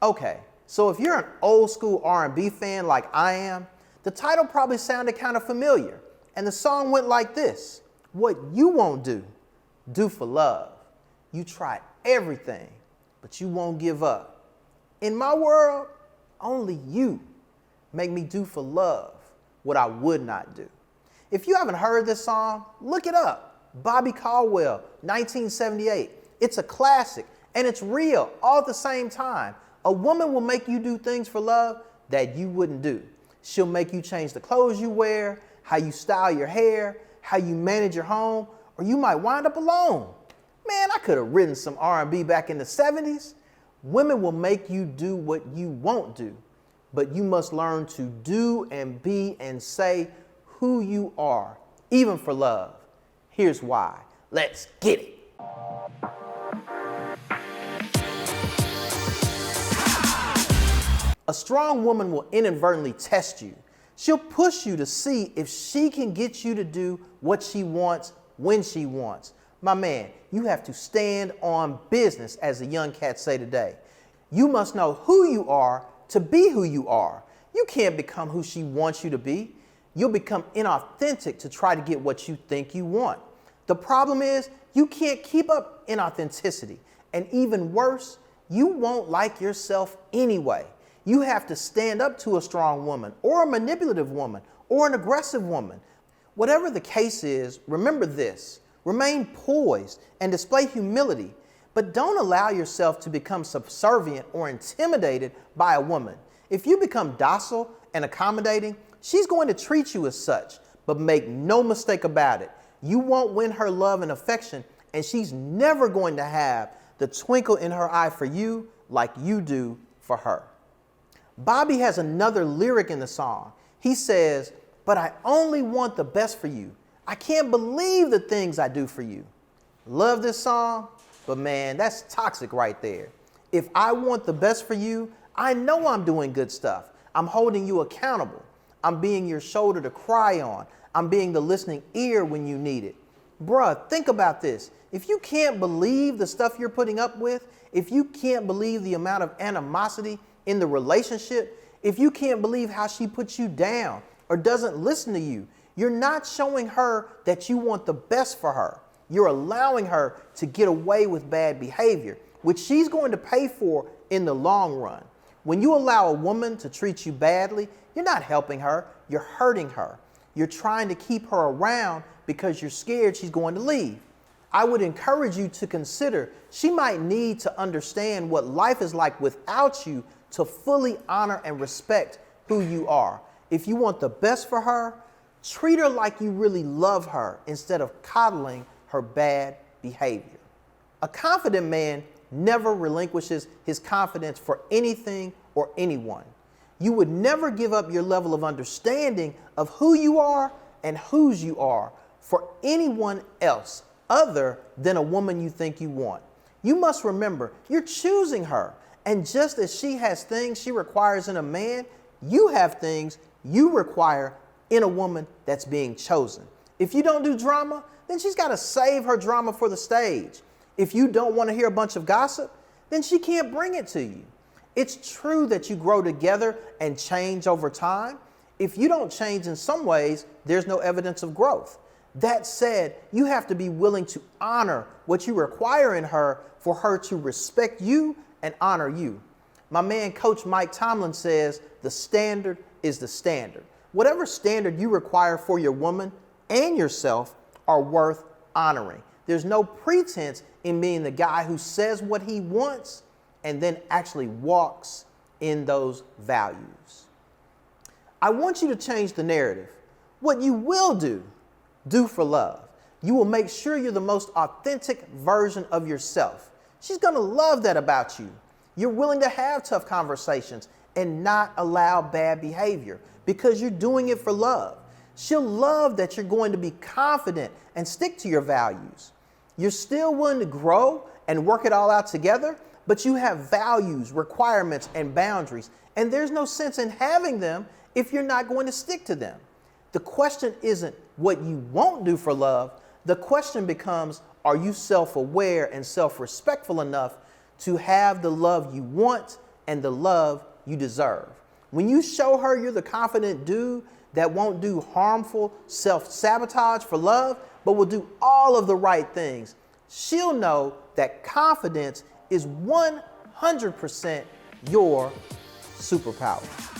Okay, so if you're an old school R&B fan like I am, the title probably sounded kind of familiar. And the song went like this: what you won't do, do for love. You try everything, but you won't give up. In my world, only you make me do for love what I would not do. If you haven't heard this song, look it up. Bobby Caldwell, 1978. It's a classic, and it's real all at the same time. A woman will make you do things for love that you wouldn't do. She'll make you change the clothes you wear, how you style your hair, how you manage your home, or you might wind up alone. Man, I could have written some R&B back in the 70s. Women will make you do what you won't do, but you must learn to do and be and say who you are, even for love. Here's why. Let's get it. A strong woman will inadvertently test you. She'll push you to see if she can get you to do what she wants when she wants. My man, you have to stand on business, as the young cats say today. You must know who you are to be who you are. You can't become who she wants you to be. You'll become inauthentic to try to get what you think you want. The problem is you can't keep up inauthenticity. And even worse, you won't like yourself anyway. You have to stand up to a strong woman or a manipulative woman or an aggressive woman. Whatever the case is, remember this: remain poised and display humility, but don't allow yourself to become subservient or intimidated by a woman. If you become docile and accommodating, she's going to treat you as such, but make no mistake about it, you won't win her love and affection, and she's never going to have the twinkle in her eye for you like you do for her. Bobby has another lyric in the song. He says, "But I only want the best for you. I can't believe the things I do for you." Love this song, but man, that's toxic right there. If I want the best for you, I know I'm doing good stuff. I'm holding you accountable. I'm being your shoulder to cry on. I'm being the listening ear when you need it. Bruh, think about this. If you can't believe the stuff you're putting up with, if you can't believe the amount of animosity in the relationship, if you can't believe how she puts you down or doesn't listen to you, you're not showing her that you want the best for her. You're allowing her to get away with bad behavior, which she's going to pay for in the long run. When you allow a woman to treat you badly, you're not helping her, you're hurting her. You're trying to keep her around because you're scared she's going to leave. I would encourage you to consider she might need to understand what life is like without you to fully honor and respect who you are. If you want the best for her, treat her like you really love her instead of coddling her bad behavior. A confident man never relinquishes his confidence for anything or anyone. You would never give up your level of understanding of who you are and whose you are for anyone else other than a woman you think you want. You must remember, you're choosing her. And just as she has things she requires in a man, you have things you require in a woman that's being chosen. If you don't do drama, then she's got to save her drama for the stage. If you don't want to hear a bunch of gossip, then she can't bring it to you. It's true that you grow together and change over time. If you don't change in some ways, there's no evidence of growth. That said, you have to be willing to honor what you require in her for her to respect you and honor you. My man, Coach Mike Tomlin says, the standard is the standard. Whatever standard you require for your woman and yourself are worth honoring. There's no pretense in being the guy who says what he wants and then actually walks in those values. I want you to change the narrative. What you will do, do for love. You will make sure you're the most authentic version of yourself. She's going to love that about you. You're willing to have tough conversations and not allow bad behavior because you're doing it for love. She'll love that you're going to be confident and stick to your values. You're still willing to grow and work it all out together, but you have values, requirements, and boundaries, and there's no sense in having them if you're not going to stick to them. The question isn't what you won't do for love. The question becomes, are you self-aware and self-respectful enough to have the love you want and the love you deserve. When you show her you're the confident dude that won't do harmful self-sabotage for love, but will do all of the right things, she'll know that confidence is 100% your superpower.